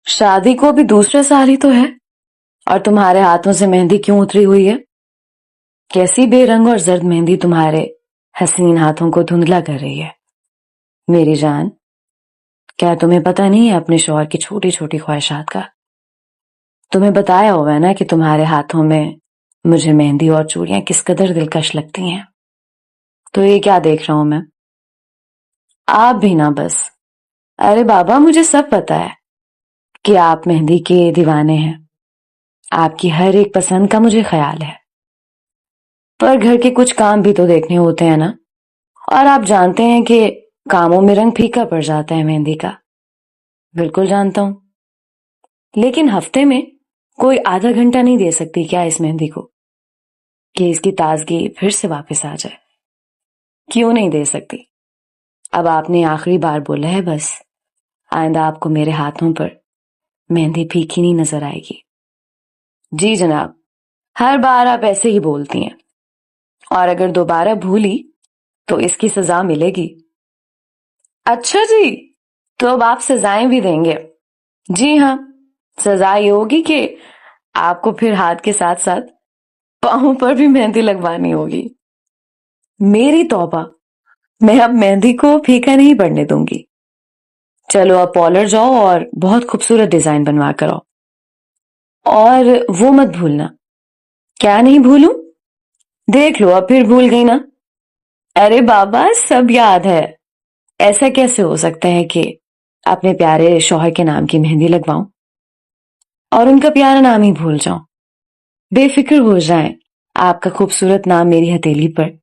शादी को भी दूसरा साल ही तो है और तुम्हारे हाथों से मेहंदी क्यों उतरी हुई है? कैसी बेरंग और जर्द मेहंदी तुम्हारे हसीन हाथों को धुंधला कर रही है। मेरी जान, क्या तुम्हें पता नहीं है अपने शौहर की छोटी छोटी ख्वाहिशात का? तुम्हें बताया हुआ है ना कि तुम्हारे हाथों में मुझे मेहंदी और चूड़ियां किस कदर दिलकश लगती हैं। तो ये क्या देख रहा हूं मैं? आप भी ना बस। अरे बाबा, मुझे सब पता है कि आप मेहंदी के दीवाने हैं। आपकी हर एक पसंद का मुझे ख्याल है, पर घर के कुछ काम भी तो देखने होते हैं ना। और आप जानते हैं कि कामों में रंग फीका पड़ जाता है मेहंदी का। बिल्कुल जानता हूं, लेकिन हफ्ते में कोई आधा घंटा नहीं दे सकती क्या इस मेहंदी को, कि इसकी ताजगी फिर से वापस आ जाए? क्यों नहीं दे सकती? अब आपने आखिरी बार बोला है बस। आइंदा आपको मेरे हाथों पर मेहंदी फीकी नहीं नजर आएगी। जी जनाब, हर बार आप ऐसे ही बोलती हैं, और अगर दोबारा भूली तो इसकी सजा मिलेगी। अच्छा जी, तो अब आप सजाएं भी देंगे? जी हाँ, सजा ये होगी कि आपको फिर हाथ के साथ साथ पांव पर भी मेहंदी लगवानी होगी। मेरी तौबा, मैं अब मेहंदी को फीका नहीं पड़ने दूंगी। चलो अब पॉलर जाओ और बहुत खूबसूरत डिजाइन बनवा कर आओ। और वो मत भूलना। क्या नहीं भूलूं? देख लो, अब फिर भूल गई ना। अरे बाबा, सब याद है। ऐसा कैसे हो सकता है कि अपने प्यारे शौहर के नाम की मेहंदी लगवाऊं और उनका प्यारा नाम ही भूल जाऊं? बेफिक्र हो जाएं, आपका खूबसूरत नाम मेरी हथेली पर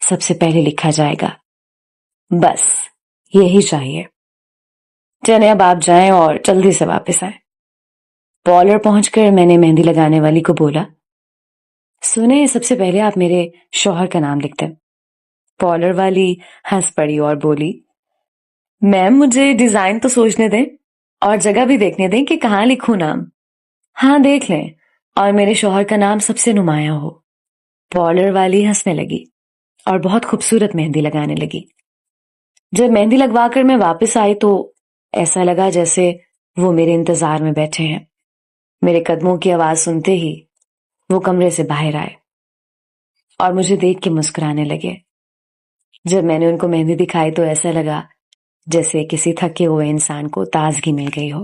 सबसे पहले लिखा जाएगा। बस यही चाहिए। चले अब आप जाएं और जल्दी से वापस आए। पॉलर पहुंचकर मैंने मेहंदी लगाने वाली को बोला, सुने, सबसे पहले आप मेरे शौहर का नाम लिख दें। पॉलर वाली हंस पड़ी और बोली, मैम मुझे डिजाइन तो सोचने दें और जगह भी देखने दें कि कहाँ लिखूं नाम। हाँ देख लें, और मेरे शौहर का नाम सबसे नुमाया हो। पॉलर वाली हंसने लगी और बहुत खूबसूरत मेहंदी लगाने लगी। जब मेहंदी लगवाकर मैं वापस आई तो ऐसा लगा जैसे वो मेरे इंतजार में बैठे हैं। मेरे कदमों की आवाज सुनते ही वो कमरे से बाहर आए और मुझे देख के मुस्कुराने लगे। जब मैंने उनको मेहंदी दिखाई तो ऐसा लगा जैसे किसी थके हुए इंसान को ताजगी मिल गई हो।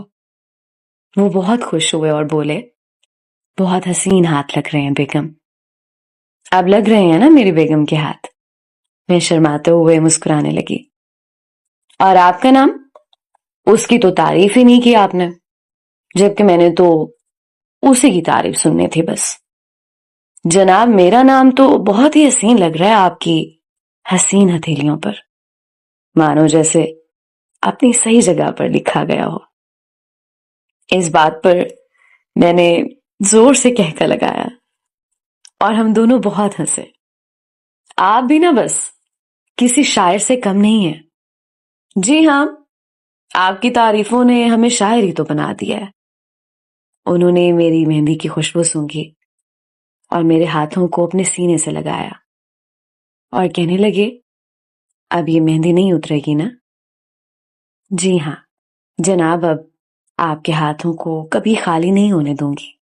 वो बहुत खुश हुए और बोले, बहुत हसीन हाथ लग रहे हैं बेगम। अब लग रहे हैं ना मेरी बेगम के हाथ? मैं शर्माते हुए मुस्कुराने लगी। और आपका नाम? उसकी तो तारीफ ही नहीं की आपने, जबकि मैंने तो उसी की तारीफ सुननी थी बस। जनाब, मेरा नाम तो बहुत ही हसीन लग रहा है आपकी हसीन हथेलियों पर, मानो जैसे अपनी सही जगह पर लिखा गया हो। इस बात पर मैंने जोर से कहका लगाया और हम दोनों बहुत हंसे। आप भी ना बस किसी शायर से कम नहीं है। जी हाँ, आपकी तारीफों ने हमें शायर ही तो बना दिया है। उन्होंने मेरी मेहंदी की खुशबू सूंघी और मेरे हाथों को अपने सीने से लगाया और कहने लगे, अब ये मेहंदी नहीं उतरेगी ना? जी हाँ जनाब, अब आपके हाथों को कभी खाली नहीं होने दूंगी।